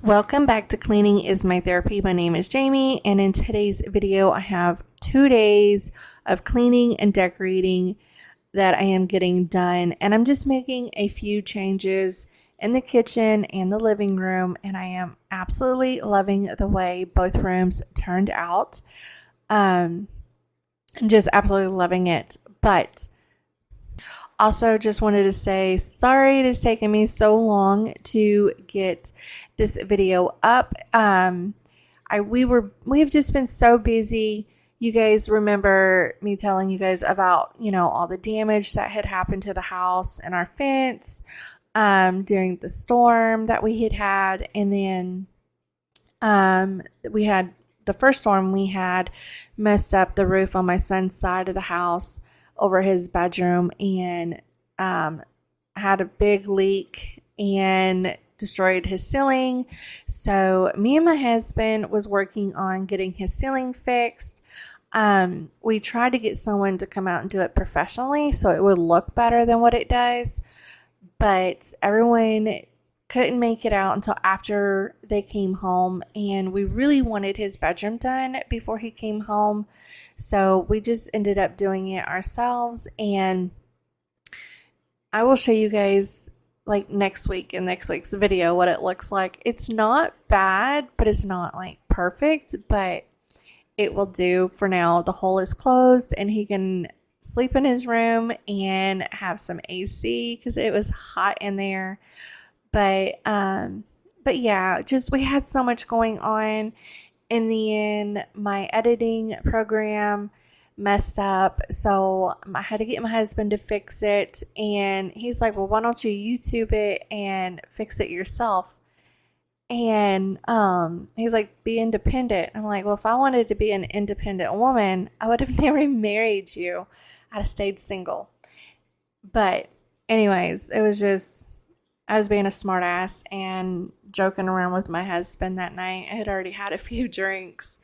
Welcome back to Cleaning is My Therapy. My name is Jamie, and in today's video I have 2 days of cleaning and decorating that I am getting done, and I'm just making a few changes in the kitchen and the living room, and I am absolutely loving the way both rooms turned out. I'm just absolutely loving it. But also just wanted to say sorry it has taken me so long to get this video up. We have just been so busy. You guys remember me telling you guys about, all the damage that had happened to the house and our fence during the storm that we had. And then we had the first storm we had messed up the roof on my son's side of the house over his bedroom, and had a big leak and destroyed his ceiling. So me and my husband was working on getting his ceiling fixed. We tried to get someone to come out and do it professionally so it would look better than what it does, but everyone couldn't make it out until after they came home, and we really wanted his bedroom done before he came home, so we just ended up doing it ourselves. And I will show you guys next week in next week's video what it looks like. It's not bad, but it's not perfect, but it will do for now. The hole is closed and he can sleep in his room and have some AC because it was hot in there. But yeah, just we had so much going on. In the end, my editing program messed up, so I had to get my husband to fix it, and he's like, well, why don't you YouTube it and fix it yourself? And he's like, be independent. I'm like, well, if I wanted to be an independent woman, I would have never married you. I'd have stayed single. But anyways, it was just, I was being a smart ass and joking around with my husband that night. I had already had a few drinks.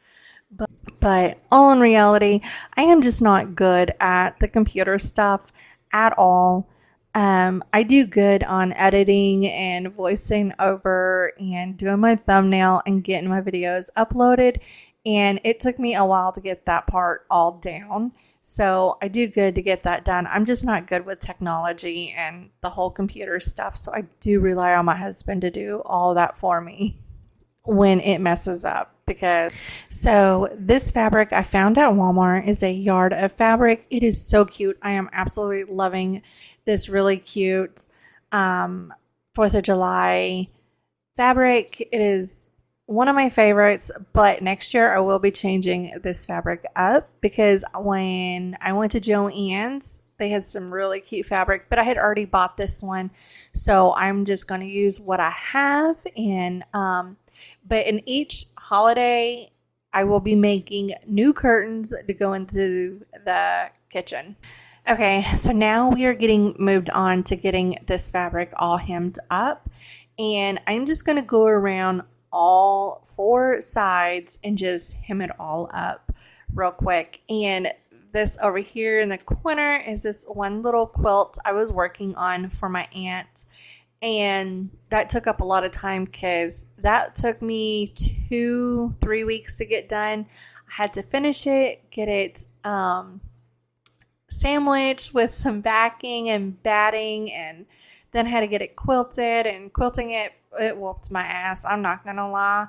But all in reality, I am just not good at the computer stuff at all. I do good on editing and voicing over and doing my thumbnail and getting my videos uploaded. And it took me a while to get that part all down. So I do good to get that done. I'm just not good with technology and the whole computer stuff. So I do rely on my husband to do all of that for me when it messes up. So this fabric I found at Walmart is a yard of fabric. It is so cute. I am absolutely loving this really cute 4th of July fabric. It is one of my favorites, but next year I will be changing this fabric up because when I went to Joann's, they had some really cute fabric, but I had already bought this one. So I'm just going to use what I have. And but in each holiday, I will be making new curtains to go into the kitchen. Okay, so now we are getting moved on to getting this fabric all hemmed up. And I'm just going to go around all 4 sides and just hem it all up real quick. And this over here in the corner is this one little quilt I was working on for my aunt. And that took up a lot of time because that took me 2-3 weeks to get done. I had to finish it, get it sandwiched with some backing and batting, and then had to get it quilted. And quilting it whooped my ass. I'm not going to lie.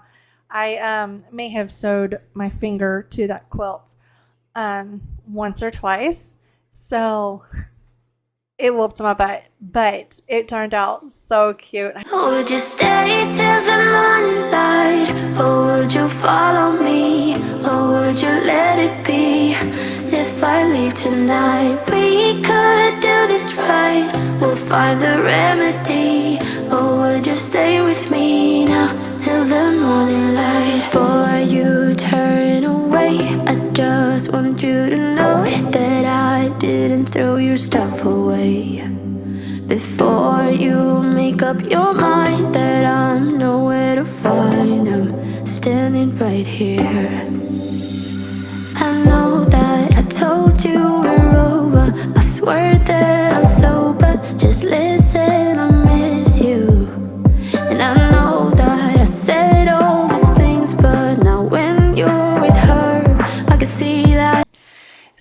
I may have sewed my finger to that quilt once or twice. So it whooped my butt, but it turned out so cute. Would you stay till the morning light, or would you follow me, or would you let it be? If I leave tonight, we could do this right. We'll find the remedy. Or would you stay with me now till the morning light? Before you turn away, I just want you to know that I didn't throw your stuff away. Before you make up your mind that I'm nowhere to find, I'm standing right here. I know that I told you we're over. I swear that I'm sober. Just listen, I miss you. And I know that I said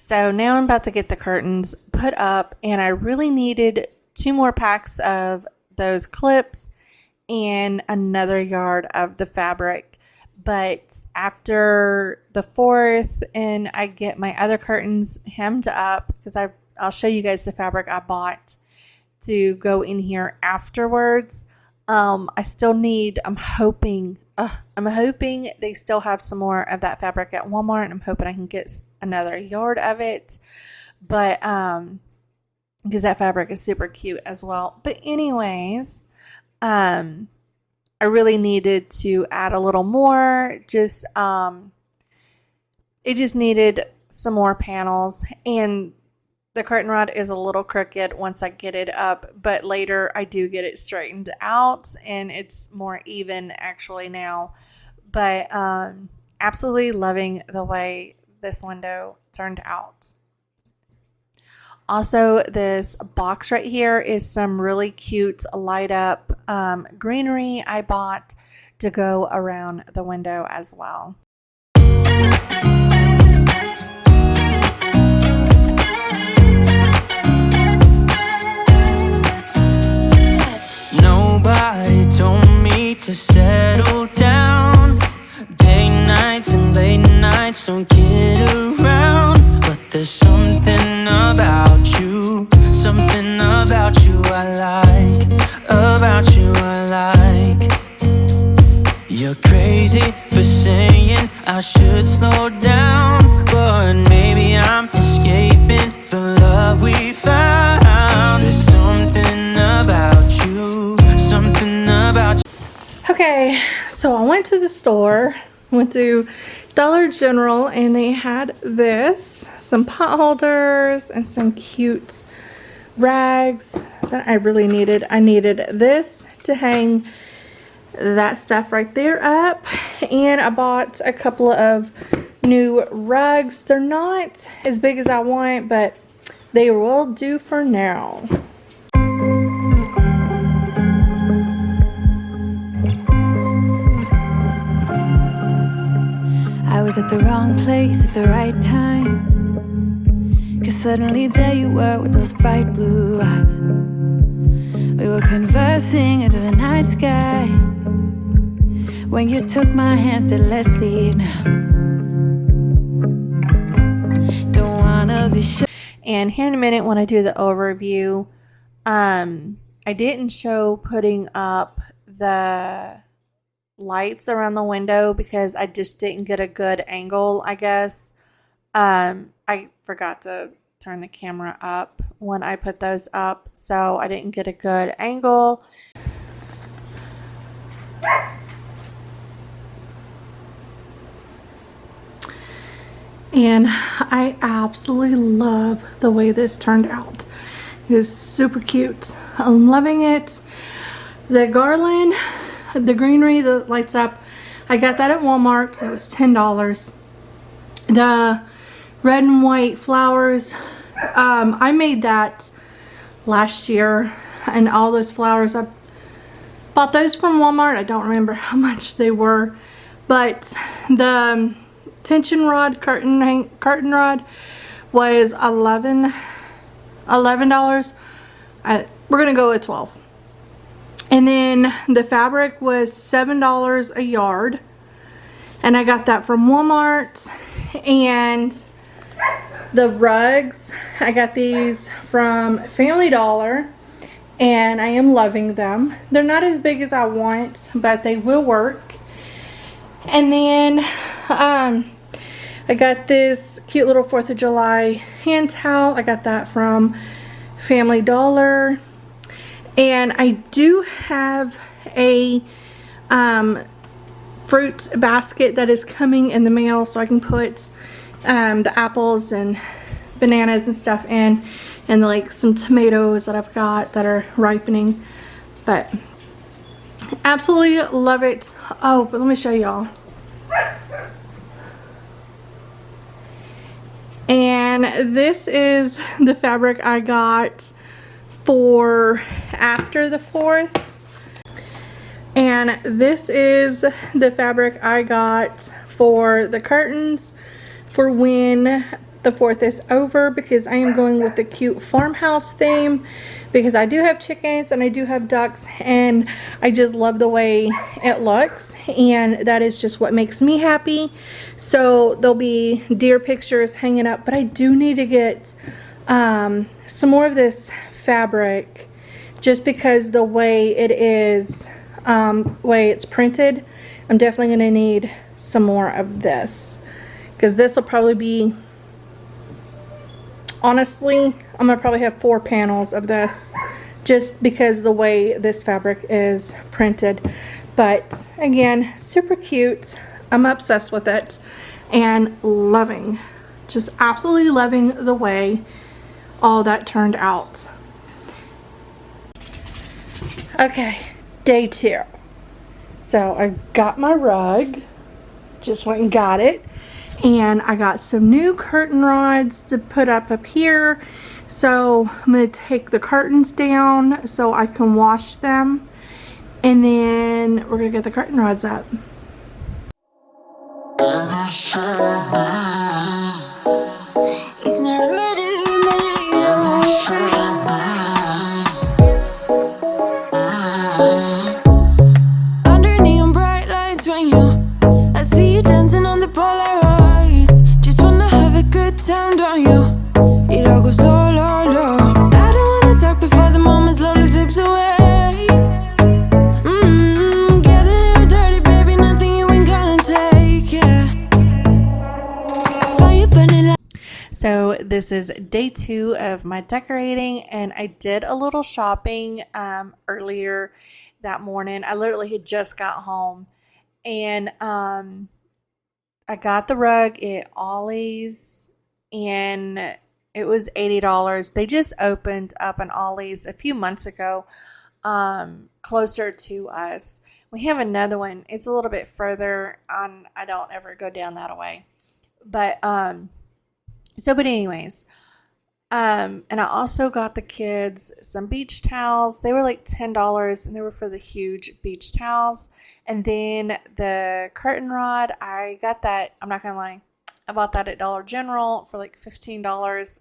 So now I'm about to get the curtains put up, and I really needed 2 more packs of those clips and another yard of the fabric. But after the 4th and I get my other curtains hemmed up, because I'll show you guys the fabric I bought to go in here afterwards. I still need, I'm hoping they still have some more of that fabric at Walmart. I'm hoping I can get another yard of it, but because that fabric is super cute as well. But anyways, I really needed to add a little more. Just it just needed some more panels, and the curtain rod is a little crooked once I get it up, but later I do get it straightened out and it's more even actually now. But absolutely loving the way this window turned out. Also, this box right here is some really cute light up greenery I bought to go around the window as well. Nobody told me to settle down. Day nights and late nights don't get around. But there's something about you I like, about you I like. You're crazy for saying I should slow down, but maybe I'm escaping the love we found. There's something about you, Okay, so I went to the store, went to Dollar General, and they had this, some pot holders and some cute rags that I really needed. I needed this to hang that stuff right there up, and I bought a couple of new rugs. They're not as big as I want, but they will do for now. I was at the wrong place at the right time, 'cause suddenly there you were with those bright blue eyes. We were conversing under the night sky when you took my hand, said let's leave now. Don't wanna be sure. And here in a minute when I do the overview, I didn't show putting up the lights around the window because I just didn't get a good angle, I guess. I forgot to turn the camera up when I put those up, so I didn't get a good angle. And I absolutely love the way this turned out. It is super cute. I'm loving it. The garland, the greenery that lights up, I got that at Walmart, so it was $10. The red and white flowers, I made that last year, and all those flowers, I bought those from Walmart. I don't remember how much they were, but the tension rod, curtain rod was $11. We're gonna go with 12. And then the fabric was $7 a yard, and I got that from Walmart. And the rugs, I got these from Family Dollar, and I am loving them. They're not as big as I want, but they will work. And then I got this cute little 4th of July hand towel. I got that from Family Dollar. And I do have a fruit basket that is coming in the mail, so I can put the apples and bananas and stuff in, and like some tomatoes that I've got that are ripening. But absolutely love it. Oh, but let me show y'all. And this is the fabric I got for after the 4th. And this is the fabric I got for the curtains for when the 4th is over because I am going with the cute farmhouse theme because I do have chickens and I do have ducks and I just love the way it looks, and that is just what makes me happy. So there'll be deer pictures hanging up, but I do need to get some more of this fabric just because the way it is, way it's printed. I'm definitely going to need some more of this because this will probably be, honestly, I'm going to probably have 4 panels of this just because the way this fabric is printed. But again, super cute. I'm obsessed with it and loving, just absolutely loving the way all that turned out. Okay, day 2. So I got my rug, just went and got it, and I got some new curtain rods to put up here. So I'm going to take the curtains down so I can wash them, and then we're going to get the curtain rods up. Under neon bright lights when I see you dancing on the Polaroids. Just wanna have a good time, don't you? It all goes low, low, low. I don't wanna talk before the moment slowly slips away. Get a little dirty, baby, nothing you ain't gonna take, yeah. Fire burning like. So this is day 2 of my decorating, and I did a little shopping earlier that morning. I literally had just got home, and I got the rug at Ollie's, and it was $80. They just opened up an Ollie's a few months ago, closer to us. We have another one. It's a little bit further on. I don't ever go down that way, but but anyways, and I also got the kids some beach towels. They were like $10, and they were for the huge beach towels. And then the curtain rod, I got that, I'm not gonna lie, I bought that at Dollar General for like $15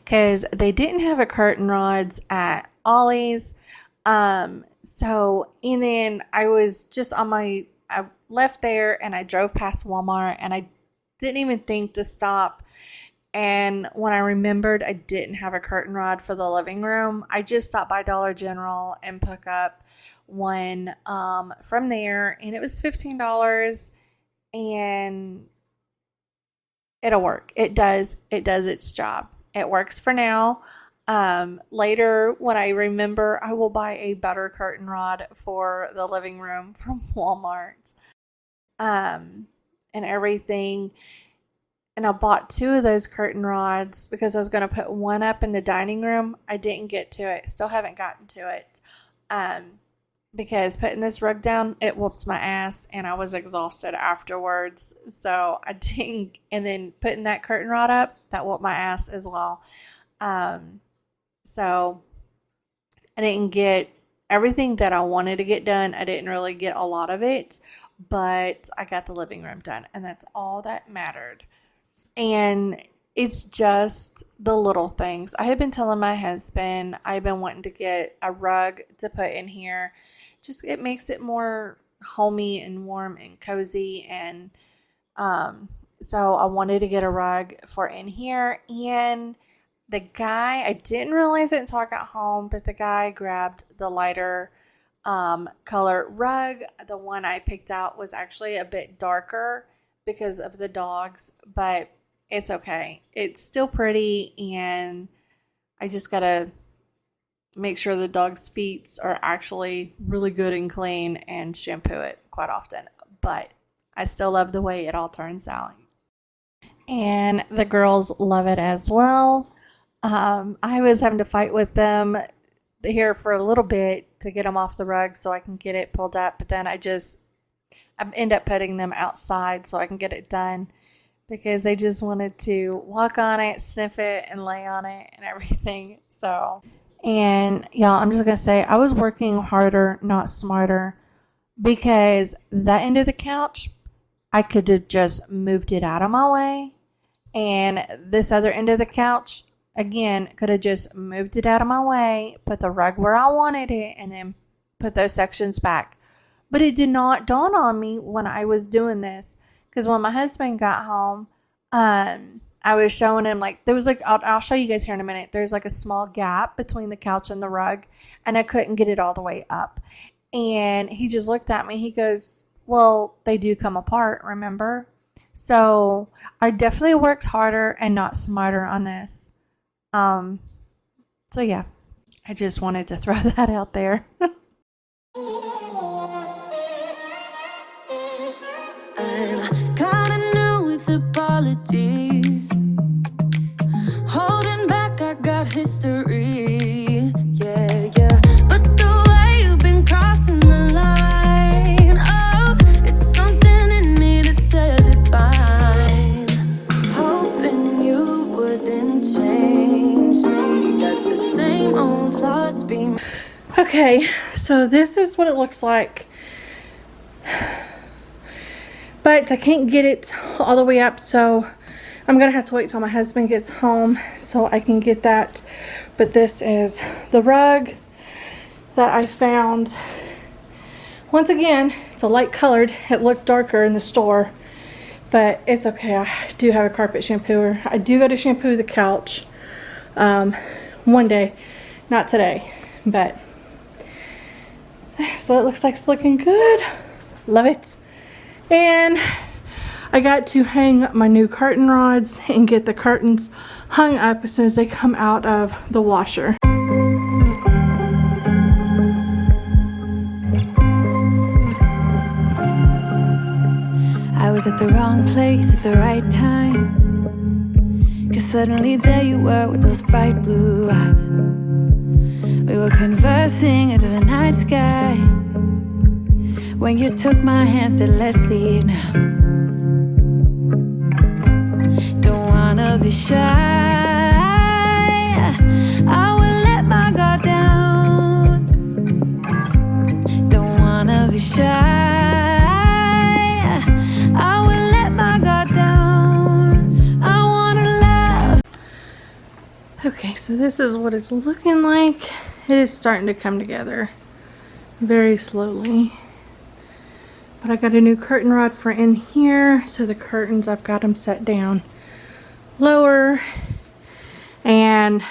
because they didn't have a curtain rods at Ollie's. And then I was just I left there and I drove past Walmart, and I didn't even think to stop. And when I remembered I didn't have a curtain rod for the living room, I just stopped by Dollar General and picked up one from there, and it was $15, and it'll work. It does its job. It works for now. Later, when I remember, I will buy a better curtain rod for the living room from Walmart, and everything. And I bought 2 of those curtain rods because I was going to put one up in the dining room. I didn't get to it. Still haven't gotten to it. Because putting this rug down, it whooped my ass, and I was exhausted afterwards. So I didn't, and then putting that curtain rod up, that whooped my ass as well. So I didn't get everything that I wanted to get done. I didn't really get a lot of it, but I got the living room done, and that's all that mattered. And it's just the little things. I had been telling my husband I've been wanting to get a rug to put in here. Just it makes it more homey and warm and cozy. And so I wanted to get a rug for in here. And the guy, I didn't realize it until I got home, but the guy grabbed the lighter color rug. The one I picked out was actually a bit darker because of the dogs, but it's okay. It's still pretty, and I just gotta make sure the dog's feet are actually really good and clean and shampoo it quite often. But I still love the way it all turns out. And the girls love it as well. I was having to fight with them here for a little bit to get them off the rug so I can get it pulled up, but then I end up putting them outside so I can get it done because they just wanted to walk on it, sniff it, and lay on it and everything. So, and y'all, I'm just going to say I was working harder, not smarter, because that end of the couch, I could have just moved it out of my way And this other end of the couch, again, could have just moved it out of my way, put the rug where I wanted it, and then put those sections back. But it did not dawn on me when I was doing this, because when my husband got home, I was showing him, like, there was like, I'll show you guys here in a minute. There's like a small gap between the couch and the rug, and I couldn't get it all the way up. And he just looked at me. He goes, well, they do come apart, remember? So I definitely worked harder and not smarter on this. So yeah, I just wanted to throw that out there. I'm kinda new with apologies. Holding back, I got history. Yeah, yeah. But the way you've been crossing the line, oh, it's something in me that says it's fine. Hoping you wouldn't change me. Got the same old thoughts being. Okay, so this is what it looks like. But I can't get it all the way up, so I'm gonna have to wait till my husband gets home so I can get that. But this is the rug that I found. Once again, it's a light colored. It looked darker in the store, but it's okay. I do have a carpet shampooer. I do go to shampoo the couch one day, not today, but so it looks like it's looking good. Love it. And I got to hang my new curtain rods and get the curtains hung up as soon as they come out of the washer. I was at the wrong place at the right time, 'cause suddenly there you were with those bright blue eyes. We were conversing under the night sky, when you took my hand, said let's leave now. Don't wanna be shy, I will let my guard down. Don't wanna be shy, I will let my guard down. I wanna love. Okay, so this is what it's looking like. It is starting to come together very slowly. But I got a new curtain rod for in here, so the curtains, I've got them set down lower, and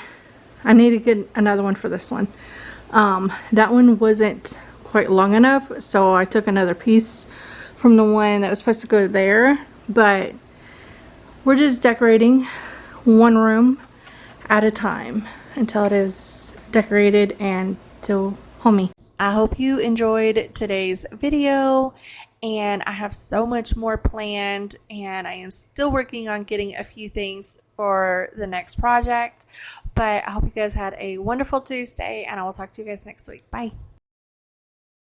I need to get another one for this one. That one wasn't quite long enough, so I took another piece from the one that was supposed to go there. But we're just decorating one room at a time until it is decorated and till homey. I hope you enjoyed today's video, and I have so much more planned, and I am still working on getting a few things for the next project. But I hope you guys had a wonderful Tuesday, and I will talk to you guys next week. Bye.